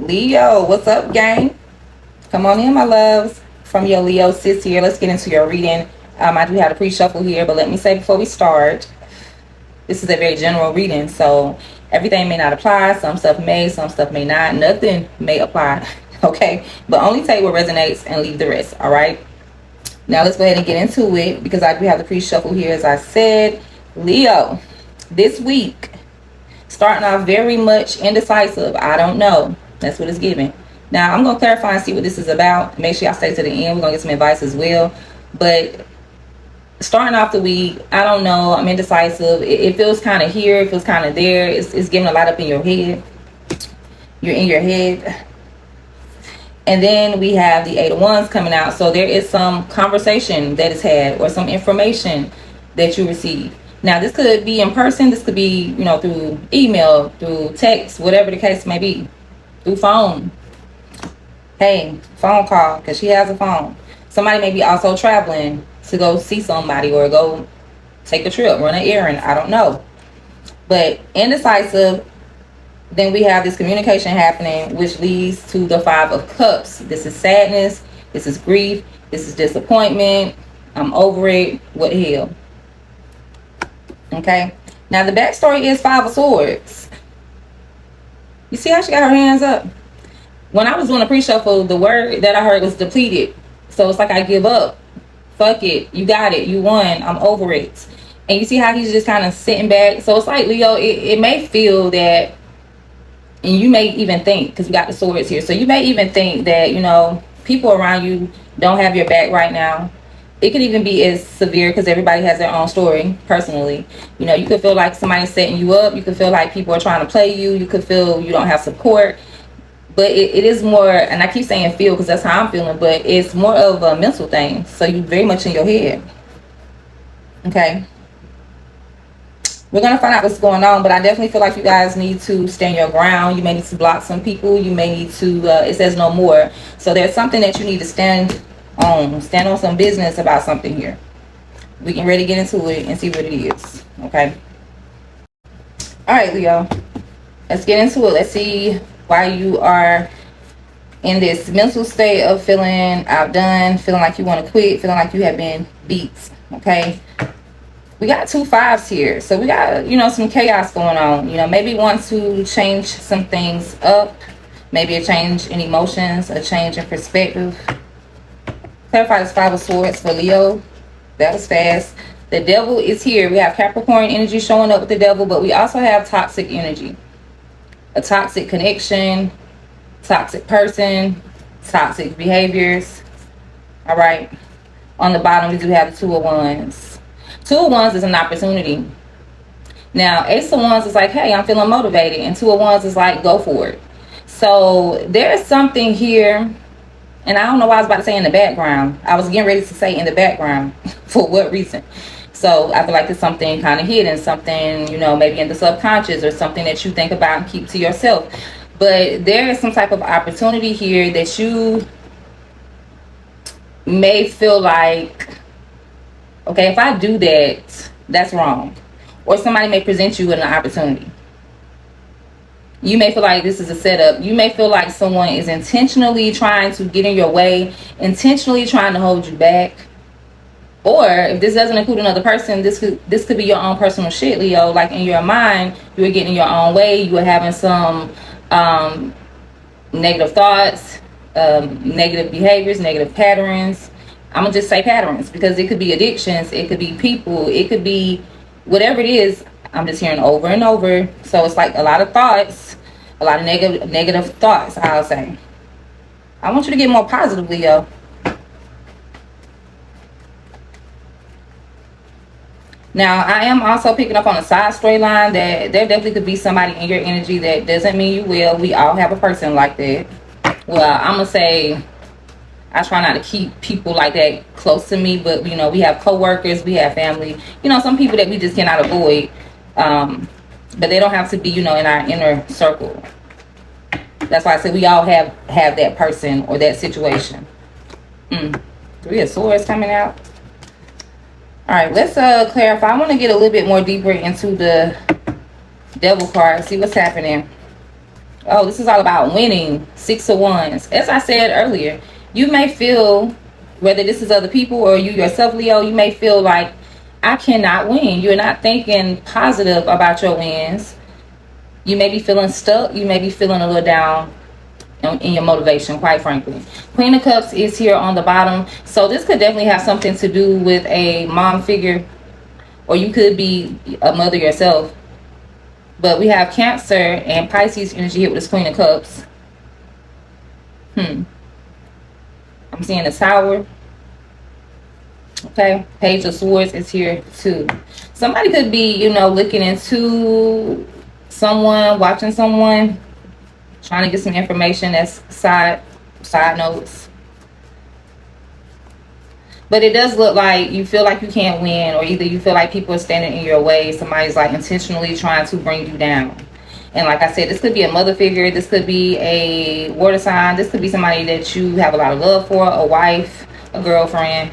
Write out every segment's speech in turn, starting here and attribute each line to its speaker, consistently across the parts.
Speaker 1: Leo, what's up, gang? Come on in, my loves. From your Leo sis here. Let's get into your reading. I do have a pre-shuffle here, but let me say before we start, this is a very general reading, so everything may not apply. Some stuff may, some stuff may not. Nothing may apply, okay? But only take what resonates and leave the rest, all right? Now let's go ahead and get into it because I do have the pre-shuffle here, as I said. Leo, this week, starting off very much indecisive. I don't know. That's what it's giving. Now, I'm going to clarify and see what this is about. Make sure y'all stay to the end. We're going to get some advice as well. But starting off the week, I don't know. I'm indecisive. It feels kind of here. It feels kind of there. It's giving a lot up in your head. You're in your head. And then we have the Eight of Wands coming out. So there is some conversation that is had or some information that you receive. Now, this could be in person. This could be, through email, through text, whatever the case may be, through phone. Hey, phone call, because she has a phone. Somebody may be also traveling to go see somebody or go take a trip, run an errand. I don't know. But indecisive. Then we have this communication happening, which leads to the Five of Cups. This is sadness. This is grief. This is disappointment. I'm over it. What the hell? Okay. Now, the backstory is Five of Swords. You see how she got her hands up? When I was doing a pre-shuffle, the word that I heard was depleted. So it's like I give up. Fuck it. You got it. You won. I'm over it. And you see how he's just kind of sitting back. So it's like, Leo, it may feel that, and you may even think, because we got the swords here, so you may even think that, people around you don't have your back right now. It could even be as severe because everybody has their own story personally. You could feel like somebody's setting you up. You could feel like people are trying to play you. You could feel you don't have support. But it is more, and I keep saying feel because that's how I'm feeling, but it's more of a mental thing. So you're very much in your head. Okay. We're going to find out what's going on, but I definitely feel like you guys need to stand your ground. You may need to block some people. You may need to, it says no more. So there's something that you need to stand on some business about something here. We can really get into it and see what it is. Okay. All right, Leo. Let's get into it. Let's see why you are in this mental state of feeling outdone, feeling like you want to quit, feeling like you have been beat. Okay. We got 2 5s here. So we got, some chaos going on. Maybe want to change some things up. Maybe a change in emotions, a change in perspective. Clarify this 5 of Swords for Leo. That was fast. The devil is here. We have Capricorn energy showing up with the devil, but we also have toxic energy. A toxic connection, toxic person, toxic behaviors. All right. On the bottom, we do have the 2 of Wands. 2 of Wands is an opportunity. Now, Ace of Wands is like, hey, I'm feeling motivated. And 2 of Wands is like, go for it. So there's something here. And I don't know why I was about to say in the background. I was getting ready to say in the background. For what reason? So I feel like it's something kind of hidden. Something, maybe in the subconscious or something that you think about and keep to yourself. But there is some type of opportunity here that you may feel like, okay, if I do that, that's wrong. Or somebody may present you with an opportunity. You may feel like this is a setup. You may feel like someone is intentionally trying to get in your way, intentionally trying to hold you back. Or if this doesn't include another person, this could be your own personal shit, Leo. Like in your mind, you were getting your own way. You were having some negative thoughts, negative behaviors, negative patterns. I'm going to just say patterns because it could be addictions. It could be people. It could be whatever it is. I'm just hearing over and over. So it's like a lot of thoughts, a lot of negative thoughts, I'll say. I want you to get more positive, Leo. Now, I am also picking up on a side storyline that there definitely could be somebody in your energy that doesn't mean you will. We all have a person like that. Well, I'm going to say, I try not to keep people like that close to me, but, we have coworkers, we have family, some people that we just cannot avoid. But they don't have to be, in our inner circle. That's why I said we all have that person or that situation. 3 of Swords coming out. All right, let's clarify. I want to get a little bit more deeper into the Devil card, see what's happening. Oh, this is all about winning. Six of Wands. As I said earlier, you may feel, whether this is other people or you yourself, Leo, you may feel like, I cannot win. You're not thinking positive about your wins. You may be feeling stuck. You may be feeling a little down in your motivation, quite frankly. Queen of Cups is here on the bottom. So this could definitely have something to do with a mom figure, or you could be a mother yourself. But we have Cancer and Pisces energy here with this Queen of Cups. I'm seeing the Tower. Okay, Page of Swords is here too. Somebody could be, looking into someone, watching someone, trying to get some information. That's side notes. But it does look like you feel like you can't win, or either you feel like people are standing in your way. Somebody's like intentionally trying to bring you down. And like I said, this could be a mother figure. This could be a water sign. This could be somebody that you have a lot of love for, a wife, a girlfriend.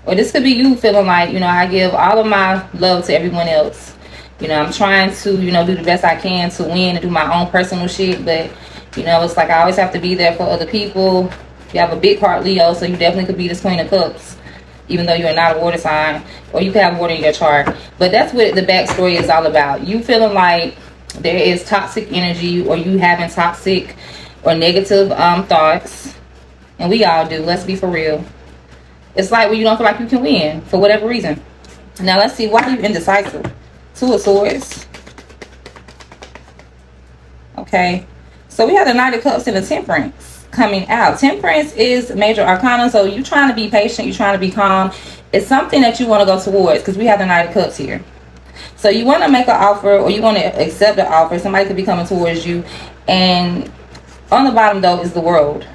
Speaker 1: Or this could be you feeling like, I give all of my love to everyone else. I'm trying to, do the best I can to win and do my own personal shit. But, it's like I always have to be there for other people. You have a big heart, Leo, so you definitely could be this Queen of Cups, even though you're not a water sign, or you could have water in your chart. But that's what the backstory is all about. You feeling like there is toxic energy, or you having toxic or negative thoughts. And we all do. Let's be for real. It's like when you don't feel like you can win for whatever reason. Now let's see, why are you indecisive? Two of Swords. Okay. So we have the Knight of Cups and the Temperance coming out. Temperance is major arcana, so you're trying to be patient, you're trying to be calm. It's something that you want to go towards, because we have the Knight of Cups here. So you want to make an offer, or you want to accept an offer. Somebody could be coming towards you. And on the bottom, though, is the World,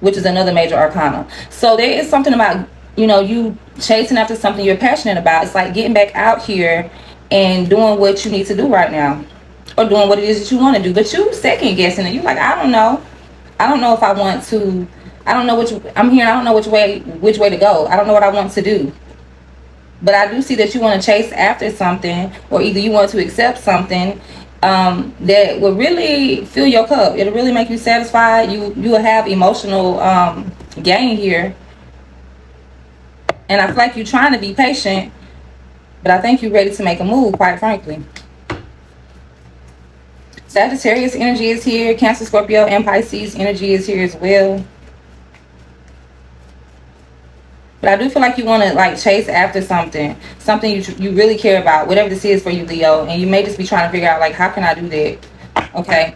Speaker 1: which is another major arcana. So there is something about, you chasing after something you're passionate about. It's like getting back out here and doing what you need to do right now, or doing what it is that you want to do. But you second guessing it. You're like, I don't know if I want to. I don't know I'm here. I don't know which way to go. I don't know what I want to do. But I do see that you want to chase after something, or either you want to accept something that will really fill your cup. It'll really make you satisfied. You will have emotional gain here. And I feel like you're trying to be patient, but I think you're ready to make a move, quite frankly. Sagittarius energy is here. Cancer, Scorpio, and Pisces energy is here as well. But I do feel like you want to like chase after something you really care about, whatever this is for you, Leo. And you may just be trying to figure out, like, how can I do that? Okay.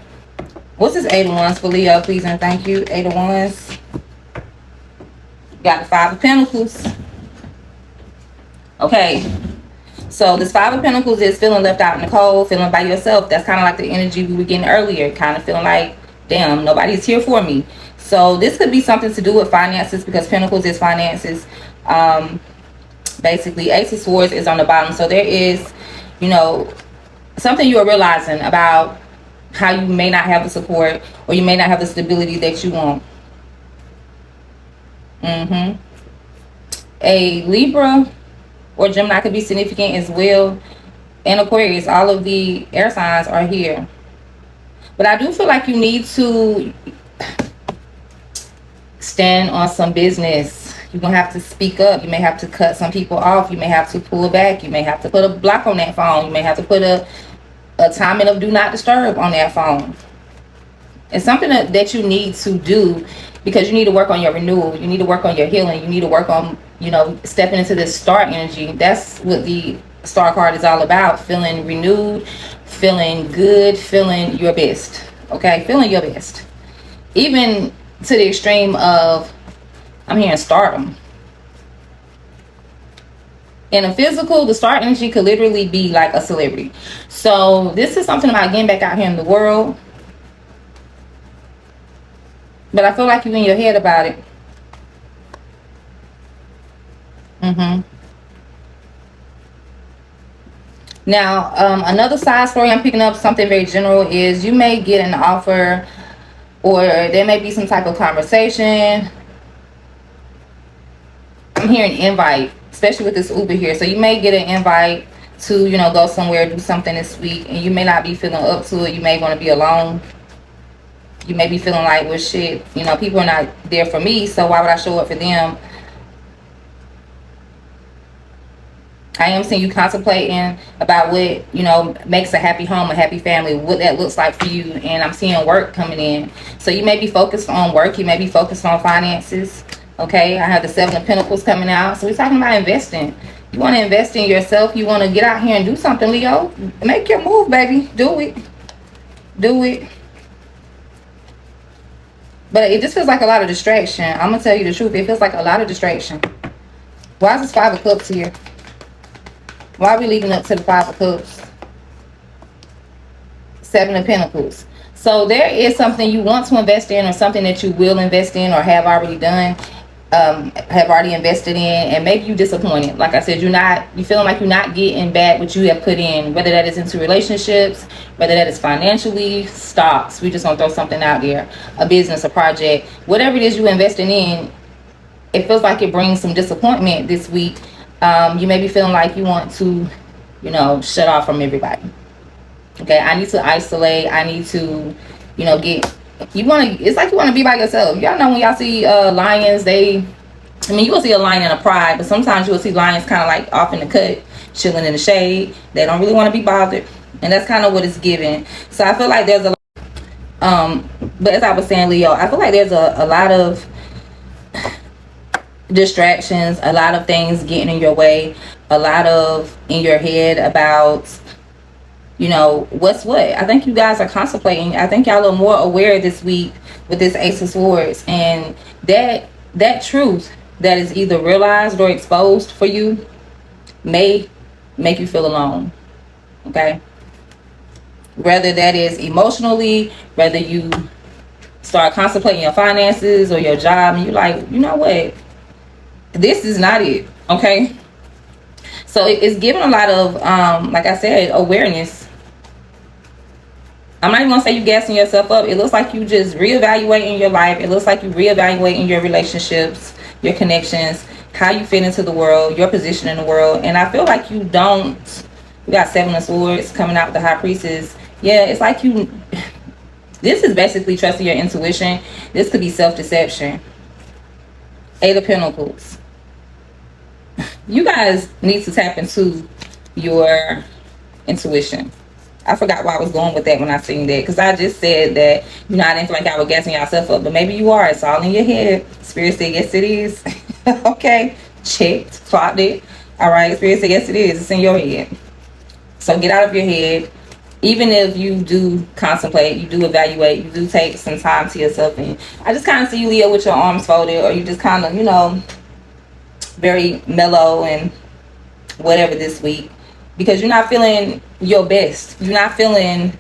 Speaker 1: What's this 8 of Wands for Leo, please and thank you? 8 of Wands. Got the 5 of Pentacles. Okay. So this 5 of Pentacles is feeling left out in the cold, feeling by yourself. That's kind of like the energy we were getting earlier. Kind of feeling like, damn, nobody's here for me. So this could be something to do with finances, because Pentacles is finances. Basically, Ace of Swords is on the bottom. So there is, something you are realizing about how you may not have the support, or you may not have the stability that you want. A Libra or Gemini could be significant as well. And Aquarius, all of the air signs are here. But I do feel like you need to stand on some business. You're going to have to speak up. You may have to cut some people off. You may have to pull back. You may have to put a block on that phone. You may have to put a timing of do not disturb on that phone. It's something that you need to do, because you need to work on your renewal. You need to work on your healing. You need to work on, stepping into this star energy. That's what the star card is all about. Feeling renewed, feeling good, feeling your best. Okay, feeling your best. Even to the extreme of, I'm hearing stardom. In a physical, the star energy could literally be like a celebrity. So this is something about getting back out here in the world. But I feel like you're in your head about it. Now, another side story I'm picking up, something very general, is you may get an offer, or there may be some type of conversation. I'm hearing invite, especially with this Uber here. So you may get an invite to, you know, go somewhere, do something this week, and you may not be feeling up to it. You may want to be alone. You may be feeling like, well, shit, you know, people are not there for me, so why would I show up for them? I am seeing you contemplating about what, you know, makes a happy home, a happy family, what that looks like for you. And I'm seeing work coming in. So you may be focused on work. You may be focused on finances. Okay, I have the 7 of Pentacles coming out. So we're talking about investing. You want to invest in yourself. You want to get out here and do something, Leo. Make your move, baby. Do it. Do it. But it just feels like a lot of distraction. I'm going to tell you the truth. It feels like a lot of distraction. Why is this 5 of Cups here? Why are we leading up to the 5 of Cups? 7 of Pentacles. So there is something you want to invest in, or something that you will invest in or have already done, have already invested in, and maybe you're disappointed. Like I said, you feeling like you're not getting back what you have put in, whether that is into relationships, whether that is financially, stocks. We just want to throw something out there, a business, a project, whatever it is you're investing in. It feels like it brings some disappointment this week. You may be feeling like you want to, you know, shut off from everybody. Okay, I need to isolate. I need to, you know, it's like you want to be by yourself. Y'all know when y'all see lions, you will see a lion in a pride, but sometimes you will see lions kind of like off in the cut, chilling in the shade. They don't really want to be bothered. And that's kind of what it's giving. So I feel like there's but as I was saying, Leo, I feel like there's a lot of distractions, a lot of things getting in your way, a lot of in your head about, you know, what's what. I think you guys are contemplating. I think y'all are more aware this week with this Ace of Swords, and that truth that is either realized or exposed for you may make you feel alone. Okay, whether that is emotionally, whether you start contemplating your finances or your job and you're like, you know what, this is not it. Okay, so it's giving a lot of like I said, awareness. I'm not even gonna say you gassing yourself up. It looks like you just reevaluating your life. It looks like you reevaluating your relationships, your connections, how you fit into the world, your position in the world. And I feel like you got 7 of Swords coming out with the High Priestess. Yeah, it's like this is basically trusting your intuition. This could be self-deception. 8 of Pentacles. You guys need to tap into your intuition. I forgot why I was going with that when I seen that, because I just said that, you know, I didn't feel like I was gassing yourself up, but maybe you are. It's all in your head. Spirit said yes it is. Okay, checked, clocked it. All right, Spirit said yes it is. It's in your head. So get out of your head. Even if you do contemplate, you do evaluate, you do take some time to yourself, and I just kind of see you, Leo, with your arms folded, or you just kind of, you know, very mellow and whatever this week, because you're not feeling your best. You're not feeling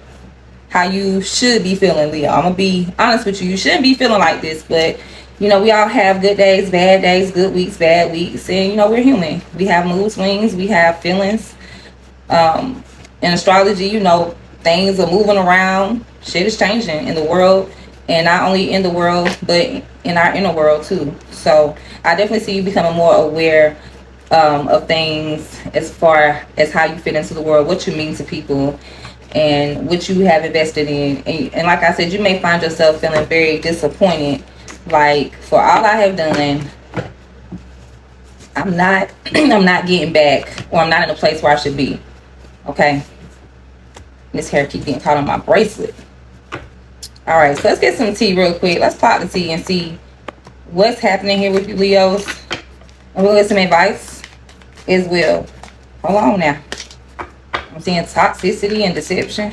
Speaker 1: how you should be feeling, Leo. I'm gonna be honest with you. You shouldn't be feeling like this, but you know, we all have good days, bad days, good weeks, bad weeks, and you know, we're human. We have mood swings, we have feelings. In astrology, you know, things are moving around. Shit is changing in the world, and not only in the world, but in our inner world too. So I definitely see you becoming more aware of things as far as how you fit into the world, what you mean to people, and what you have invested in. And like I said, you may find yourself feeling very disappointed, like, for all I have done, I'm not getting back, or I'm not in a place where I should be. Okay, this hair keep getting caught on my bracelet. All right, so let's get some tea real quick. Let's pop the tea and see what's happening here with you, Leos, and we'll get some advice as well. Hold on now. I'm seeing toxicity and deception.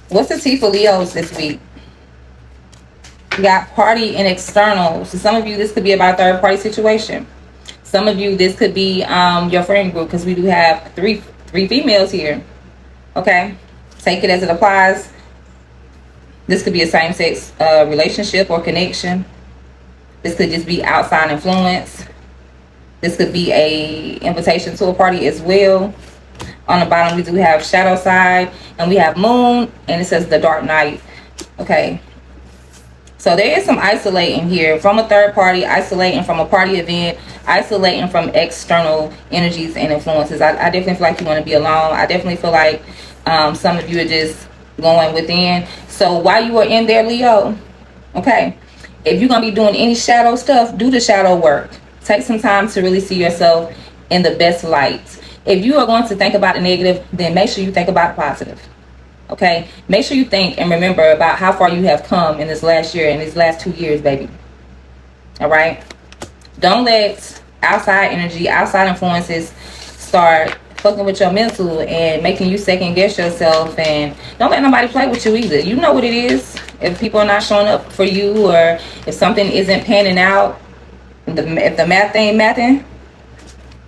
Speaker 1: What's the tea for Leos this week? We got party and external. So some of you, this could be about a third party situation. Some of you, this could be your friend group, because we do have three females here. Okay, take it as it applies. This could be a same-sex relationship or connection. This could just be outside influence. This could be a invitation to a party as well. On the bottom, we do have shadow side, and we have moon, and it says the dark night. Okay, So there is some isolating here from a third party, isolating from a party event, isolating from external energies and influences. I definitely feel like you want to be alone. I definitely feel like some of you are just going within. So while you are in there, Leo, okay, if you're going to be doing any shadow stuff, do the shadow work. Take some time to really see yourself in the best light. If you are going to think about the negative, then make sure you think about the positive. Okay, make sure you think and remember about how far you have come in this last year and these last 2 years, baby. All right, don't let outside energy, outside influences start fucking with your mental and making you second guess yourself. And don't let nobody play with you either. You know what it is. If people are not showing up for you, or if something isn't panning out, if the math ain't mathing,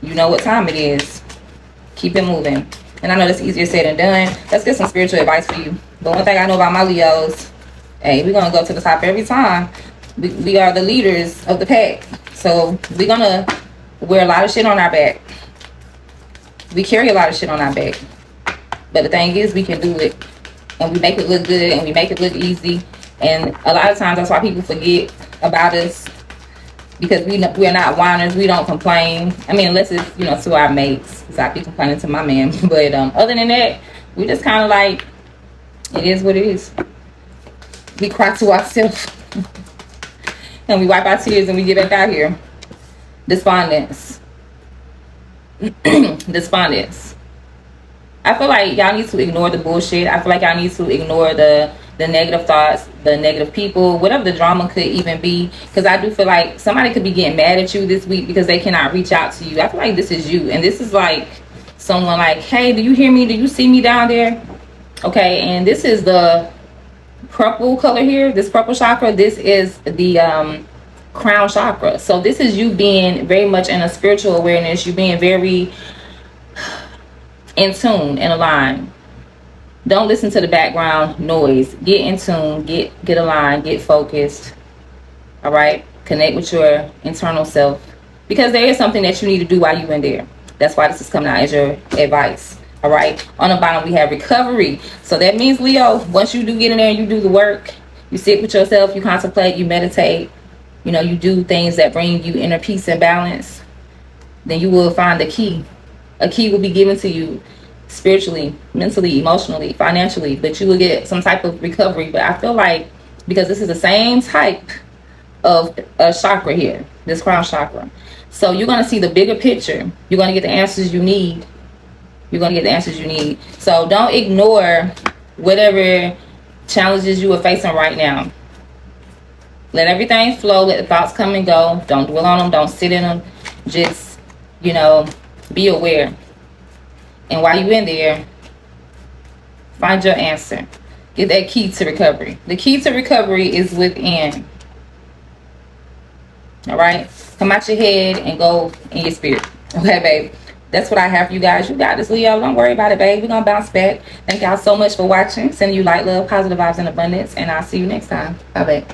Speaker 1: you know what time it is. Keep it moving. And I know that's easier said than done. Let's get some spiritual advice for you. But one thing I know about my Leos, hey, we're going to go to the top every time. We are the leaders of the pack. So we're going to wear a lot of shit on our back. We carry a lot of shit on our back. But the thing is, we can do it. And we make it look good, and we make it look easy. And a lot of times that's why people forget about us. Because we're not whiners, we don't complain. I mean, unless it's, to our mates. Because I be complaining to my man. But other than that, we just kind of like, it is what it is. We cry to ourselves. And we wipe our tears and we get back out here. Despondence. Despondence. I feel like y'all need to ignore the bullshit. I feel like y'all need to ignore the negative thoughts, the negative people, whatever the drama could even be. Because I do feel like somebody could be getting mad at you this week because they cannot reach out to you. I feel like this is you. And this is like someone like, hey, do you hear me? Do you see me down there? Okay, and this is the purple color here. This purple chakra. This is the crown chakra. So this is you being very much in a spiritual awareness. You being very in tune and aligned. Don't listen to the background noise. Get in tune, get aligned, get focused. All right? Connect with your internal self. Because there is something that you need to do while you're in there. That's why this is coming out as your advice. All right? On the bottom, we have recovery. So that means, Leo, once you do get in there and you do the work, you sit with yourself, you contemplate, you meditate, you do things that bring you inner peace and balance, then you will find the key. A key will be given to you spiritually, mentally, emotionally, financially, but you will get some type of recovery. But I feel like because this is the same type of chakra here, this crown chakra, so you're going to see the bigger picture. You're going to get the answers you need. You're going to get the answers you need. So don't ignore whatever challenges you are facing right now. Let everything flow. Let the thoughts come and go. Don't dwell on them. Don't sit in them. Just, be aware. And while you're in there, find your answer. Get that key to recovery. The key to recovery is within. All right? Come out your head and go in your spirit. Okay, babe? That's what I have for you guys. You got this, Leo. Don't worry about it, babe. We're going to bounce back. Thank y'all so much for watching. Sending you light, love, positive vibes, and abundance. And I'll see you next time. Bye, babe.